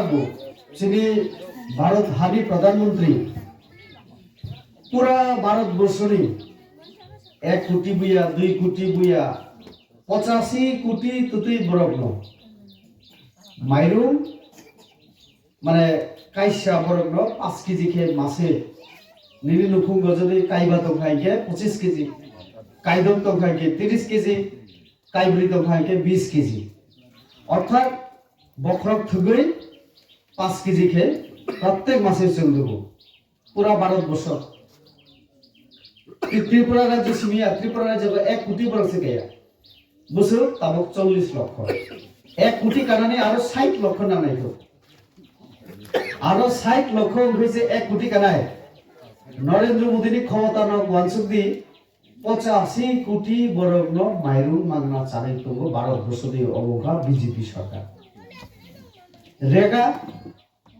রাখবো যিনি ভারত হানি প্রধানমন্ত্রী পুরা ভারতবর্ষনি 1 কোটি বুয়া 2 কোটি বুয়া 85 কোটি তুতুই বরগ্ন মাইরুম মানে কাইসা বরগ্ন 5 কেজি খে মাসে নিরি নুখুঙ্গ যদি কাইবা তো খাইকে 25 কেজি কাইদম তো খাইকে 30 কেজি কাইবরি তো খাইকে 20 কেজি অর্থাৎ বখরক থুগই 5 কেজি খে প্রত্যেক মাসে চল দেবো পুরা ভারতবর্ষ ত্রিপুরা রাজ্য সিমিয়া ত্রিপুরা রাজ্য 1 কোটি বরছে গায়া বছর তাবক 40 লক্ষ 1 কোটি কারণে আরো 60 লক্ষ না নাই তো আরো 60 লক্ষ হইছে 1 কোটি কানায় নরেন্দ্র মোদীর ক্ষমতা ন ওয়ানসুক দি 85 কোটি বরগ্ন মাইরু মাগনা চালাই তো ভারতবর্ষ দিয়ে অবঘা বিজেপি সরকার রেগা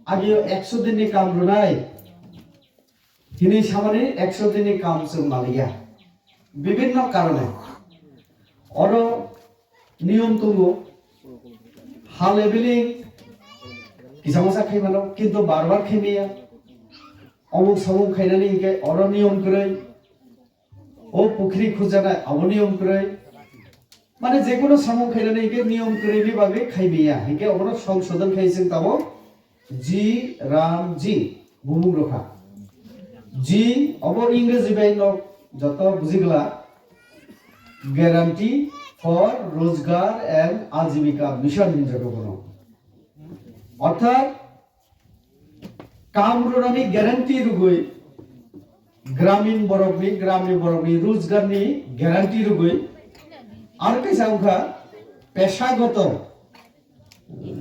আগে 100 দিনের কাম রুনাই তিনি সামনে 100 দিনের কাম চল মালিয়া বিভিন্ন কারণে অর নিয়ম তুঙ্গ হাল এবিলিং কিসামসা খাইমানো কিন্তু বারবার খাইমিয়া অমুক সমুক খাইনানি হিকে অর নিয়ম করে ও পুখরি খুঁজানা আবো নিয়ম করে মানে যে কোনো সমুক খাইনানি হিকে নিয়ম করে বিভাগে খাইমিয়া হিকে অর সংশোধন খাইছেন তাবো জি রাম জি বুমুং রখা জি অব ইংরেজি বাইন যত বুঝিগলা গ্যারান্টি ফর রোজগার এন্ড আজীবিকা মিশন হিনজাগোনো অর্থাৎ কামরুনানি গ্যারান্টি রুগই গ্রামীণ বরগনি রোজগারনি গ্যারান্টি রুগই আর কাইসা উখা পেশাগত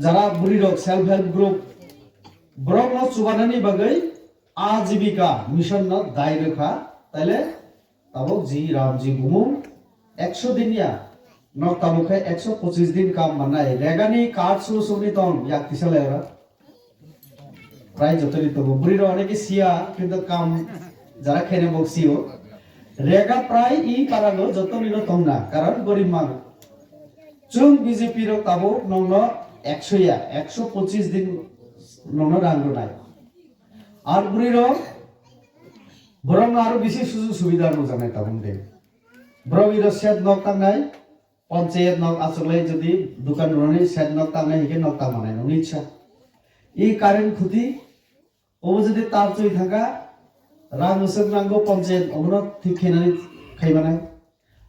যারা বুড়ি রক সেলফ হেল্প গ্রুপ ব্রহ্ম চুবানানি বাগৈ আজীবিকা মিশন ন দায় রেখা তাইলে তাবক জি রাম জি বুমু 100 দিনিয়া নক তাবকে 125 দিন কাম বানাই রেগানি কার্ড সুসুনি তং ইয়াক তিসালে ওরা প্রায় যতই তো বুড়ির অনেকে সিয়া কিন্তু কাম যারা খেনে বকসিও রেগা প্রায় ই পারালো যত নিল তং না কারণ গরিব মানুষ চুং বিজেপি র তাবো নং 100 ইয়া 125 দিন নং রাঙ্গো নাই আর বুড়ির বরং আরো বেশি সুযোগ সুবিধা জানাই তখন দে ব্রবির সেট নক তাংনাই পঞ্চায়েত নক আসলে যদি দোকান রনে সেট নক তাংনাই হিকে নক তামানাই নি ইচ্ছা এই কারেন্ট ক্ষতি ও যদি তার চই থাকা রাং মুসক নাঙ্গো পঞ্চায়েত অমন ঠিক খেনানি খাইবানাই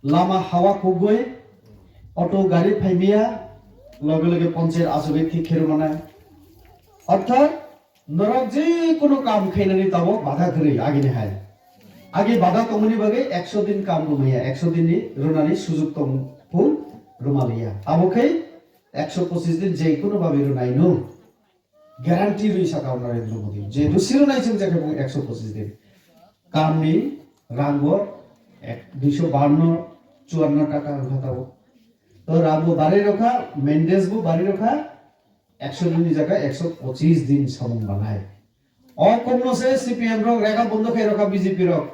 লামা হাওয়া কুগই অটো গাড়ি ফাইমিয়া লগে লগে পঞ্চায়েত আসবে ঠিক খেরো মানায় অর্থাৎ নরক যে কোনো কাম খাইনানি তাবো বাধা করে আগে নেহায় আগে বাধা কমনি বাগে 100 দিন কাম রুমাইয়া 100 দিনই রুনানি সুযোগ তম ফুল রুমালিয়া তাবকে 125 দিন যে কোনো ভাবে রুনাই নো গ্যারান্টি রই সাকাও নরেন্দ্র মোদী যে রুসিরো নাইছেন যাকে 125 দিন কামনি রাঙ্গো 252 54 টাকা ঘটাবো তো রাঙ্গো বাড়ি রাখা মেন্ডেসবো বাড়ি রাখা 100 দিনের জায়গায় 125 দিন সমন বানায় অকমনো সে সিপিএম রক রেখা বন্ধ খাই রাখা বিজেপি রক